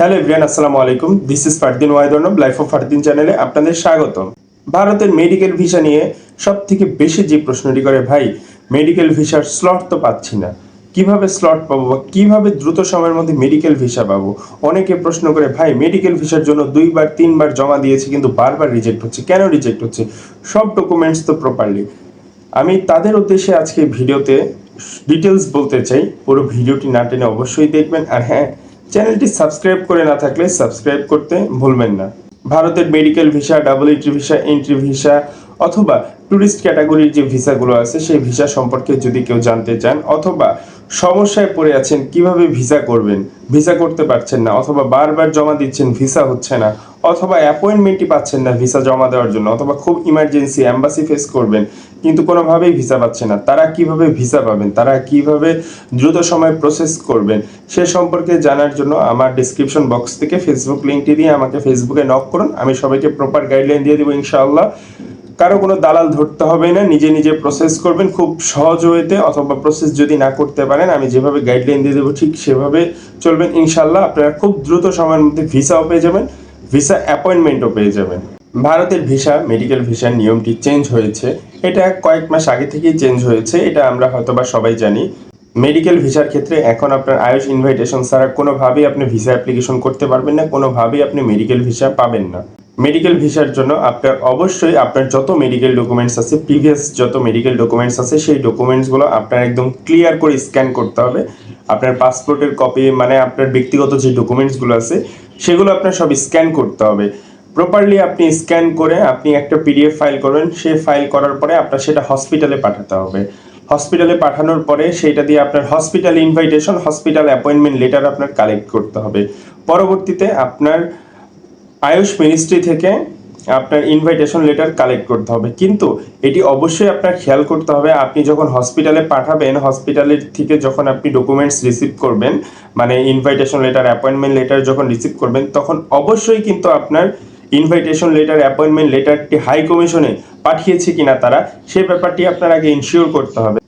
Hello everyone, আসসালামু আলাইকুম। This is Fardin Wahid Arnab, life of Fardin চ্যানেলে আপনাদের স্বাগতম। ভারতের মেডিকেল ভিসা নিয়ে সব থেকে বেশি যে প্রশ্নটি করে, ভাই মেডিকেল ভিসার স্লট তো পাচ্ছি না, কিভাবে স্লট পাবো বা কিভাবে দ্রুত সময়ের মধ্যে মেডিকেল ভিসা পাবো। অনেকে প্রশ্ন করে, ভাই মেডিকেল ভিসার জন্য 2-3 বার জমা দিয়েছি কিন্তু বারবার রিজেক্ট হচ্ছে, কেন রিজেক্ট হচ্ছে? সব ডকুমেন্টস তো প্রপারলি। আমি তাদের উদ্দেশ্যে আজকে ভিডিওতে ডিটেলস বলতে চাই। পুরো ভিডিওটি না টেনে অবশ্যই দেখবেন। আর হ্যাঁ, চ্যানেলটি সাবস্ক্রাইব করে না থাকলে সাবস্ক্রাইব করতে ভুলবেন না। ভারতের medical visa, double entry visa, entry visa অথবা ট্যুরিস্ট ক্যাটাগরির যে ভিসাগুলো আছে সেই ভিসা সম্পর্কে যদি কেউ জানতে চান অথবা সমস্যায় পড়ে আছেন কিভাবে ভিসা করবেন, ভিসা করতে পারছেন না অথবা বারবার জমা দিচ্ছেন ভিসা হচ্ছে না অথবা অ্যাপয়েন্টমেন্টই পাচ্ছেন না ভিসা জমা দেওয়ার জন্য অথবা খুব ইমার্জেন্সি অ্যাম্বাসি ফেস করবেন কিন্তু কোনোভাবেই ভিসা পাচ্ছে না, তারা কিভাবে ভিসা পাবেন, তারা কিভাবে দ্রুত সময় প্রসেস করবেন সে সম্পর্কে জানার জন্য আমার ডিসক্রিপশন বক্স থেকে ফেসবুক লিঙ্কটি দিয়ে আমাকে ফেসবুকে নক করুন। আমি সবাইকে প্রপার গাইডলাইন দিয়ে দেবো ইনশাআল্লাহ। কারো কোনো দালাল ধরতে হবে না, নিজে নিজে প্রসেস করবেন খুব সহজ ওয়েতে। অথবা প্রসেস যদি না করতে পারেন আমি যেভাবে গাইডলাইন দিয়ে দেবো ঠিক সেভাবে চলবেন ইনশাআল্লাহ। আপনারা খুব দ্রুত সময়ের মধ্যে ভিসাও পেয়ে যাবেন, ভিসা অ্যাপয়েন্টমেন্টও পেয়ে যাবেন। ভারতের ভিসা, মেডিকেল ভিসার নিয়মটি চেঞ্জ হয়েছে। এটা কয়েক মাস আগে থেকেই চেঞ্জ হয়েছে, এটা আমরা হয়তোবা সবাই জানি। মেডিকেল ভিসার ক্ষেত্রে এখন আপনার আয়ুষ ইনভাইটেশন ছাড়া কোনোভাবেই আপনি ভিসা অ্যাপ্লিকেশন করতে পারবেন না, কোনোভাবেই আপনি মেডিকেল ভিসা পাবেন না। মেডিকেল ভিসার জন্য আপনার অবশ্যই আপনার যত মেডিকেল ডকুমেন্টস আছে, প্রিভিয়াস যত মেডিকেল ডকুমেন্টস আছে সেই ডকুমেন্টসগুলো আপনার একদম ক্লিয়ার করে স্ক্যান করতে হবে। আপনার পাসপোর্টের কপি মানে আপনার ব্যক্তিগত যে ডকুমেন্টসগুলো আছে সেগুলো আপনার সব স্ক্যান করতে হবে। প্রপারলি আপনি স্ক্যান করে আপনি একটা পিডিএফ ফাইল করবেন, সেই ফাইল করার পরে আপনার সেটা হসপিটালে পাঠাতে হবে। হসপিটালে পাঠানোর পরে সেইটা দিয়ে আপনার hospital invitation, hospital appointment letter আপনার কালেক্ট করতে হবে। পরবর্তীতে আপনার আয়ুষ মিনিস্ট্রি থেকে আপনার ইনভাইটেশন লেটার কালেক্ট করতে হবে। কিন্তু এটি অবশ্যই আপনার খেয়াল করতে হবে, আপনি যখন হসপিটালে পাঠাবেন, হসপিটালের থেকে যখন আপনি ডকুমেন্টস রিসিভ করবেন মানে ইনভাইটেশন লেটার, অ্যাপয়েন্টমেন্ট লেটার যখন রিসিভ করবেন তখন অবশ্যই কিন্তু আপনার ইনভাইটেশন লেটার, অ্যাপয়েন্টমেন্ট লেটারটি হাই কমিশনে পাঠিয়েছে কিনা তারা, সেই ব্যাপারটি আপনার আগে ইনশিওর করতে হবে।